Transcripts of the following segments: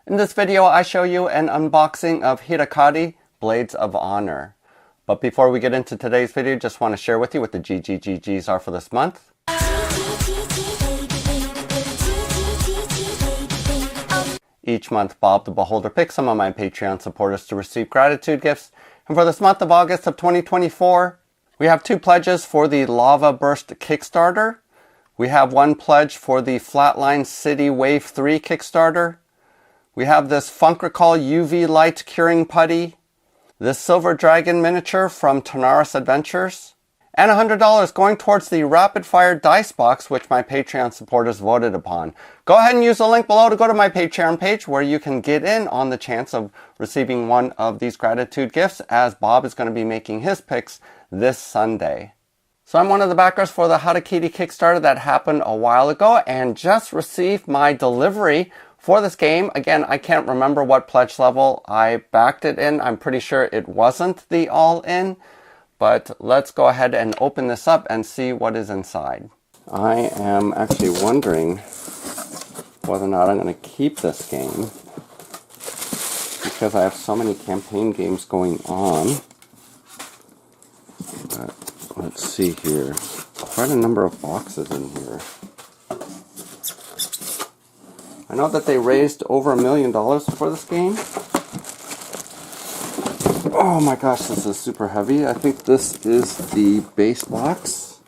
In this video, I show you an unboxing of Harakiri Blades of Honor. But before we get into today's video, just want to share with you what the GGGGs are for this month. Each month, Bob the Beholder picks some of my Patreon supporters to receive gratitude gifts. And for this month of August of 2024, we have 2 pledges for the Lava Burst Kickstarter. We have 1 pledge for the Flatline City Wave 3 Kickstarter. We have this Funk Recall UV Light Curing Putty, this Silver Dragon miniature from Tonaris Adventures, and $100 going towards the Rapid Fire Dice Box, which my Patreon supporters voted upon. Go ahead and use the link below to go to my Patreon page where you can get in on the chance of receiving one of these gratitude gifts, as Bob is going to be making his picks this Sunday. So I'm one of the backers for the Harakiri Kickstarter that happened a while ago and just received my delivery for this game. Again, I can't remember what pledge level I backed it in. I'm pretty sure it wasn't the all-in, but let's go ahead and open this up and see what is inside. I am actually wondering whether or not I'm going to keep this game because I have so many campaign games going on. But let's see here. Quite a number of boxes in here. I know that they raised over $1 million for this game. Oh my gosh, this is super heavy. I think this is the base box.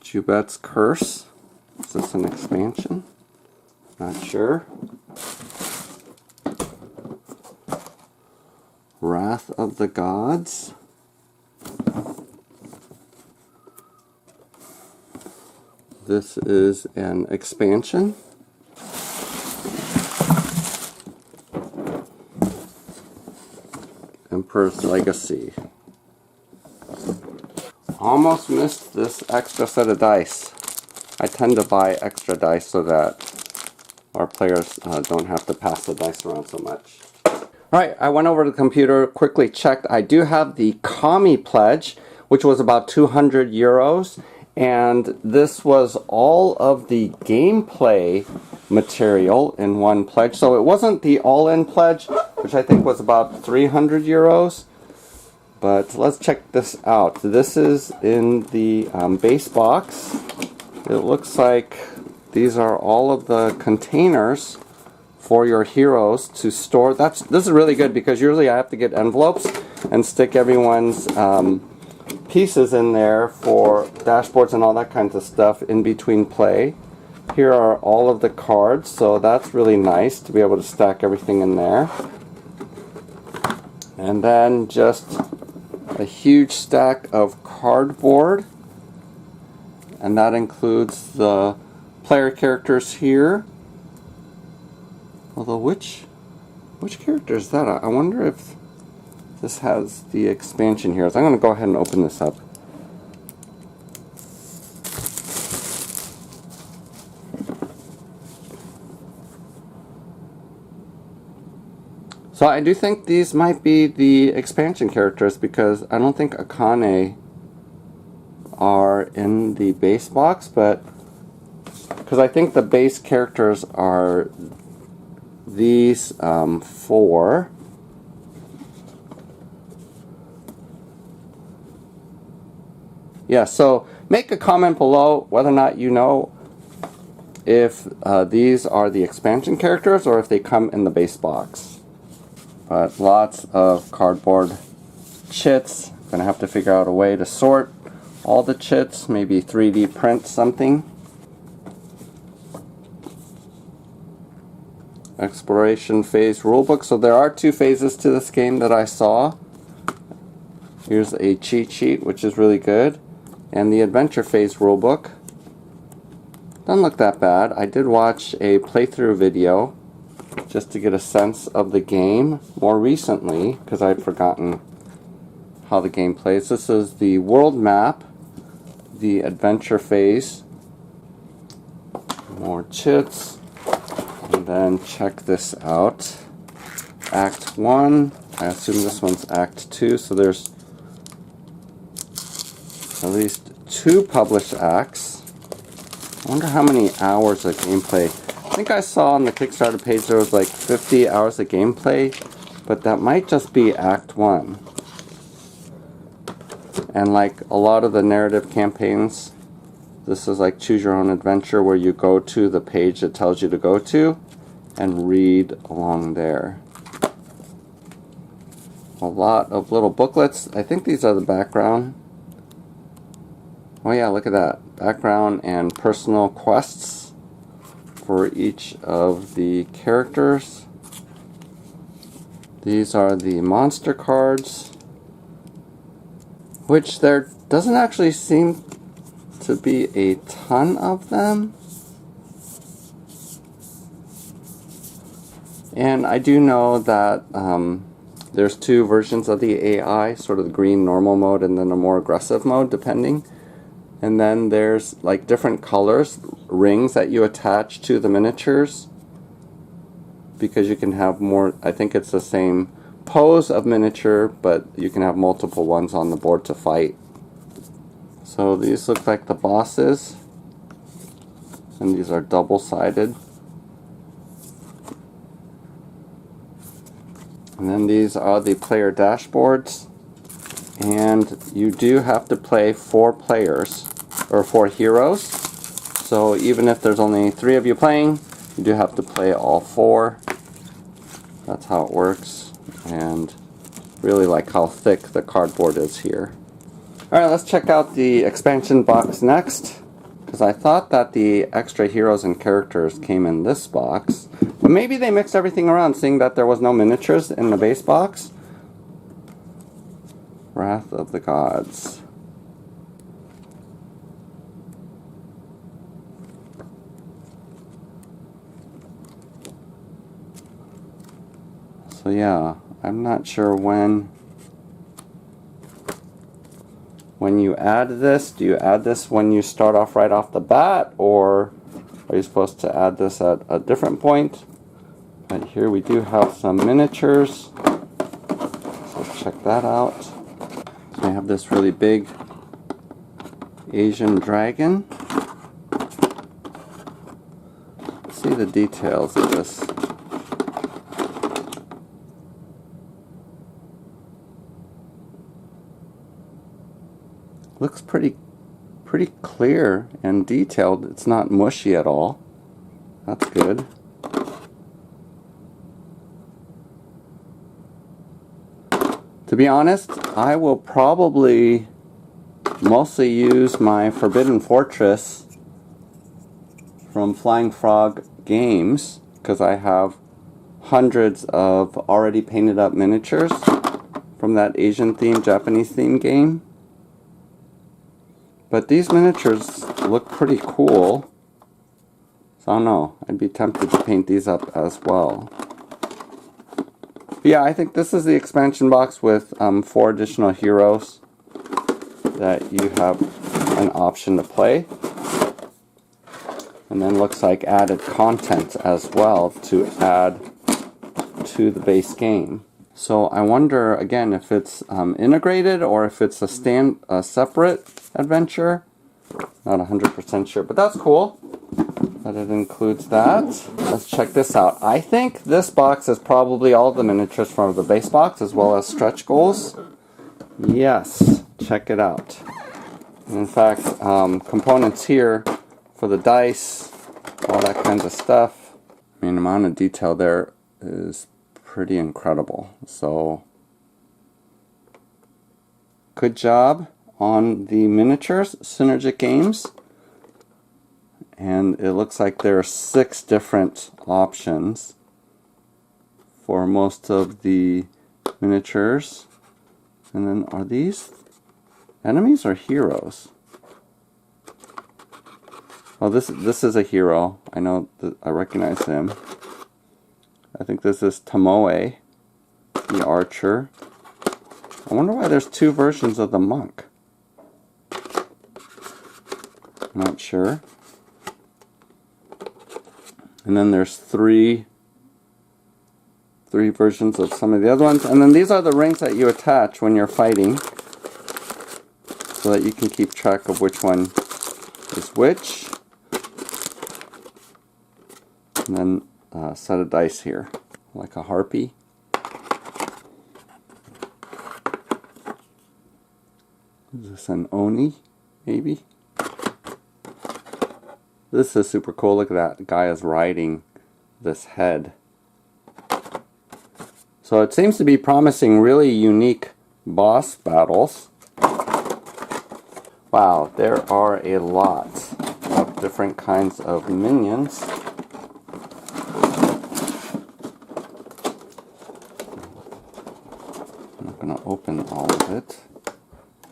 Jubet's Curse. Is this an expansion? Not sure. Wrath of the Gods. This is an expansion. Emperor's Legacy. Almost missed this extra set of dice. I tend to buy extra dice so that our players don't have to pass the dice around so much. Alright, I went over to the computer, quickly checked. I do have the Kami pledge, which was about 200 euros. And this was all of the gameplay material in one pledge. So it wasn't the all-in pledge, which I think was about 300 euros. But let's check this out. This is in the base box. It looks like these are all of the containers for your heroes to store. This is really good because usually I have to get envelopes and stick everyone's pieces in there for dashboards and all that kinds of stuff in between play. Here are all of the cards, so that's really nice to be able to stack everything in there. And then just a huge stack of cardboard, and that includes the player characters here. Although which character is that? I wonder if this has the expansion here. So I'm going to go ahead and open this up. So I do think these might be the expansion characters because I don't think Akane are in the base box, but because I think the base characters are these 4. Yeah, so make a comment below whether or not you know if these are the expansion characters or if they come in the base box. But lots of cardboard chits. Gonna have to figure out a way to sort all the chits, maybe 3D print something. Exploration phase rulebook. So there are 2 phases to this game that I saw. Here's a cheat sheet, which is really good. And the adventure phase rulebook. Doesn't look that bad. I did watch a playthrough video just to get a sense of the game more recently because I'd forgotten how the game plays. This is the world map, the adventure phase, more chits, and then check this out. Act 1. I assume this one's Act 2, so there's at least 2 published acts. I wonder how many hours of gameplay. I think I saw on the Kickstarter page there was like 50 hours of gameplay, but that might just be Act 1. And like a lot of the narrative campaigns, this is like choose your own adventure, where you go to the page it tells you to go to and read along there. A lot of little booklets. I think these are the background. Oh yeah, look at that. Background and personal quests for each of the characters. These are the monster cards, which there doesn't actually seem to be a ton of them. And I do know that there's 2 versions of the AI, sort of the green normal mode and then a more aggressive mode, depending. And then there's like different colors, rings that you attach to the miniatures, because you can have more. I think it's the same pose of miniature, but you can have multiple ones on the board to fight. So these look like the bosses, and these are double-sided. And then these are the player dashboards, and you do have to play 4 players, or 4 heroes. So even if there's only 3 of you playing, you do have to play all 4. That's how it works, and really like how thick the cardboard is here. Alright, let's check out the expansion box next, because I thought that the extra heroes and characters came in this box. But maybe they mixed everything around, seeing that there was no miniatures in the base box. Wrath of the Gods. So yeah, I'm not sure when you add this. Do you add this when you start off right off the bat, or are you supposed to add this at a different point? But here we do have some miniatures, so check that out. So we have this really big Asian dragon. Let's see the details of this. Looks pretty clear and detailed. It's not mushy at all. That's good. To be honest, I will probably mostly use my Forbidden Fortress from Flying Frog Games, because I have hundreds of already painted up miniatures from that Asian themed, Japanese themed game. But these miniatures look pretty cool, so I don't know, I'd be tempted to paint these up as well. But yeah, I think this is the expansion box with 4 additional heroes that you have an option to play. And then looks like added content as well to add to the base game. So I wonder, again, if it's integrated or if it's a separate adventure. Not 100% sure, but that's cool that it includes that. Let's check this out. I think this box is probably all the miniatures from the base box, as well as stretch goals. Yes, check it out. In fact, components here for the dice, all that kinds of stuff. I mean, the amount of detail there is pretty incredible. So, good job on the miniatures, Synergic Games. And it looks like there are 6 different options for most of the miniatures. And then, are these enemies or heroes? Oh, this is a hero. I know that I recognize him. I think this is Tomoe, the archer. I wonder why there's 2 versions of the monk. Not sure. And then there's 3 versions of some of the other ones. And then these are the rings that you attach when you're fighting. so that you can keep track of which one is which. And then a set of dice here, like a harpy. Is this an Oni, maybe? This is super cool. Look at that. The guy is riding this head. So it seems to be promising really unique boss battles. Wow, there are a lot of different kinds of minions. I'm not going to open all of it.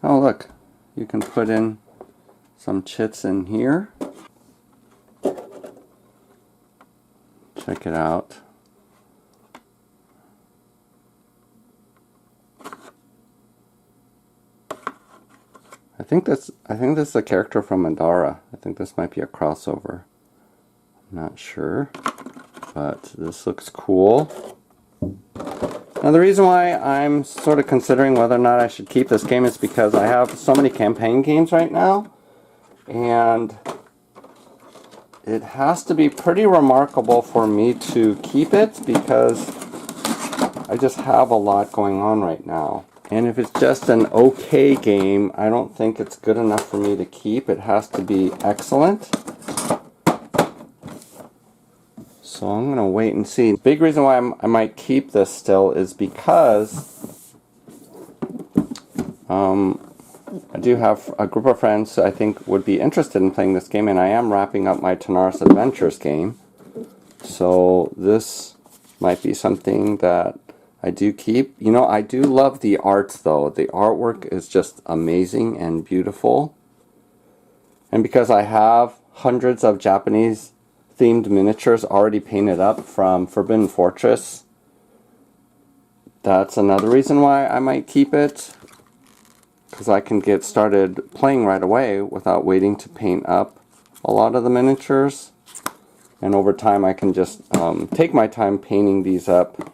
Oh look, you can put in some chits in here. Check it out. I think this is a character from Madara. I think this might be a crossover. I'm not sure, but this looks cool. Now the reason why I'm sort of considering whether or not I should keep this game is because I have so many campaign games right now, and it has to be pretty remarkable for me to keep it because I just have a lot going on right now. And if it's just an okay game, I don't think it's good enough for me to keep. It has to be excellent. So I'm going to wait and see. The big reason why I might keep this still is because I do have a group of friends who I think would be interested in playing this game, and I am wrapping up my Tanaris Adventures game. So this might be something that I do keep. You know, I do love the art though. The artwork is just amazing and beautiful. And because I have hundreds of Japanese themed miniatures already painted up from Forbidden Fortress, that's another reason why I might keep it. Because I can get started playing right away without waiting to paint up a lot of the miniatures. And over time I can just take my time painting these up.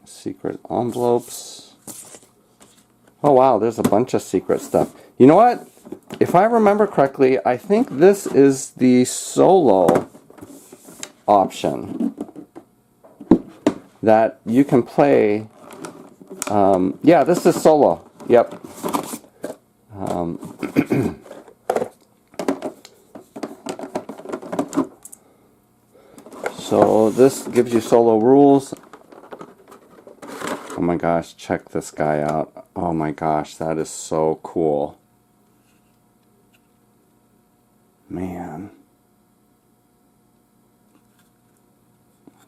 Secret envelopes. Oh wow, there's a bunch of secret stuff. You know what? If I remember correctly, I think this is the solo option that you can play. Yeah, this is solo. Yep. So this gives you solo rules. Oh my gosh, check this guy out. Oh my gosh, that is so cool. Man.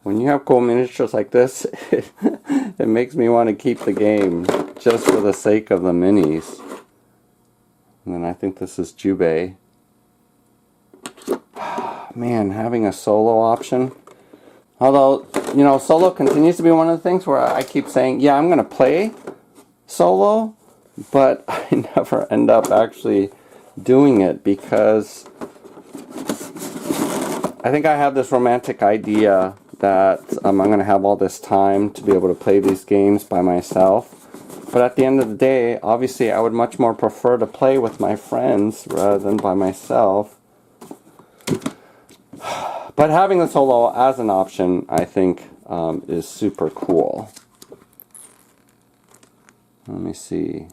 When you have cool miniatures like this, it makes me want to keep the game just for the sake of the minis. And then I think this is Jubei. Man, having a solo option. Although, you know, solo continues to be one of the things where I keep saying, yeah, I'm going to play solo, but I never end up actually doing it because I think I have this romantic idea that I'm going to have all this time to be able to play these games by myself. But at the end of the day, obviously I would much more prefer to play with my friends rather than by myself. But having the solo as an option, I think, is super cool. Let me see.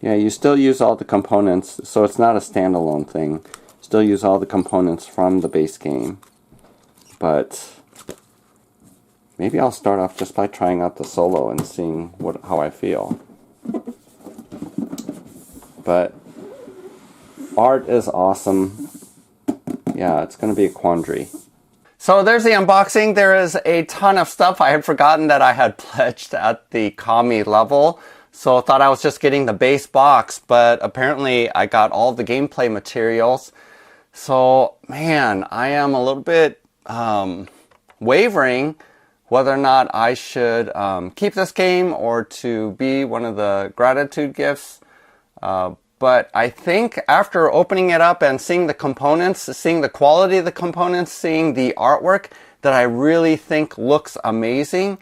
Yeah, you still use all the components, so it's not a standalone thing. Still use all the components from the base game. But maybe I'll start off just by trying out the solo and seeing how I feel. But art is awesome. Yeah, it's going to be a quandary. So there's the unboxing. There is a ton of stuff. I had forgotten that I had pledged at the Kami level. So I thought I was just getting the base box, but apparently I got all the gameplay materials. So, man, I am a little bit wavering whether or not I should keep this game or to be one of the gratitude gifts. But I think after opening it up and seeing the components, seeing the quality of the components, seeing the artwork that I really think looks amazing,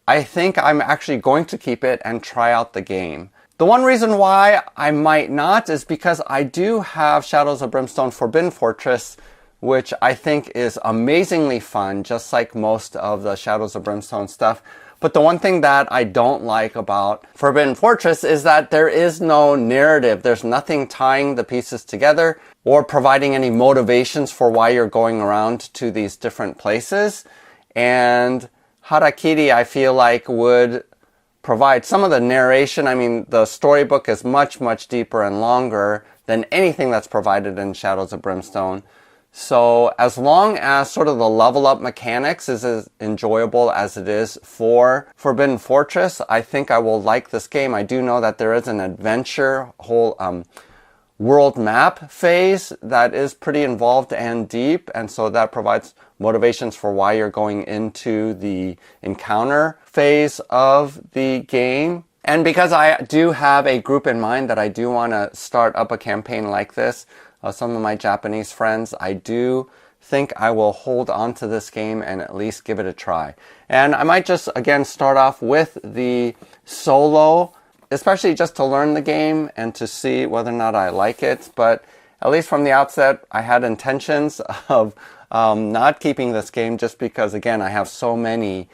I think I'm actually going to keep it and try out the game. The one reason why I might not is because I do have Shadows of Brimstone Forbidden Fortress, which I think is amazingly fun, just like most of the Shadows of Brimstone stuff. But the one thing that I don't like about Forbidden Fortress is that there is no narrative. There's nothing tying the pieces together or providing any motivations for why you're going around to these different places. And Harakiri, I feel like, would provide some of the narration. I mean, the storybook is much, much deeper and longer than anything that's provided in Shadows of Brimstone. So as long as sort of the level up mechanics is as enjoyable as it is for Forbidden Fortress, I think I will like this game. I do know that there is an adventure whole world map phase that is pretty involved and deep, and so that provides motivations for why you're going into the encounter phase of the game. And because I do have a group in mind that I do want to start up a campaign like this, some of my Japanese friends, I do think I will hold on to this game and at least give it a try. And I might just, again, start off with the solo, especially just to learn the game and to see whether or not I like it. But at least from the outset, I had intentions of not keeping this game just because, again, I have so many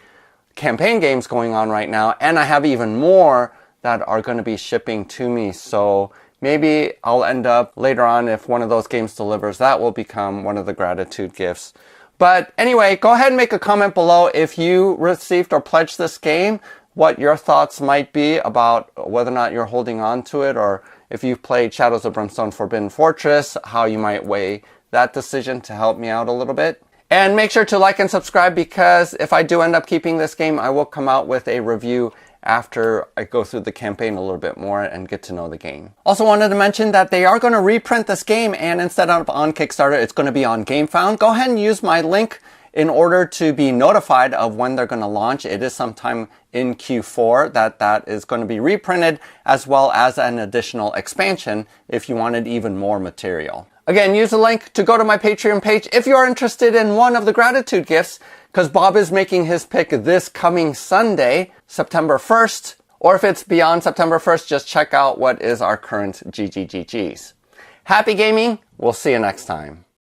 campaign games going on right now, and I have even more that are going to be shipping to me. So maybe I'll end up later on, if one of those games delivers, that will become one of the gratitude gifts. But anyway, go ahead and make a comment below if you received or pledged this game, what your thoughts might be about whether or not you're holding on to it, or if you've played Shadows of Brimstone Forbidden Fortress, how you might weigh that decision to help me out a little bit. And make sure to like and subscribe, because if I do end up keeping this game, I will come out with a review after I go through the campaign a little bit more and get to know the game. Also wanted to mention that they are going to reprint this game, and instead of on Kickstarter, it's going to be on GameFound. Go ahead and use my link in order to be notified of when they're going to launch. It is sometime in Q4 that is going to be reprinted, as well as an additional expansion if you wanted even more material. Again, use the link to go to my Patreon page if you are interested in one of the gratitude gifts, because Bob is making his pick this coming Sunday, September 1st. Or if it's beyond September 1st, just check out what is our current GGGGs. Happy gaming. We'll see you next time.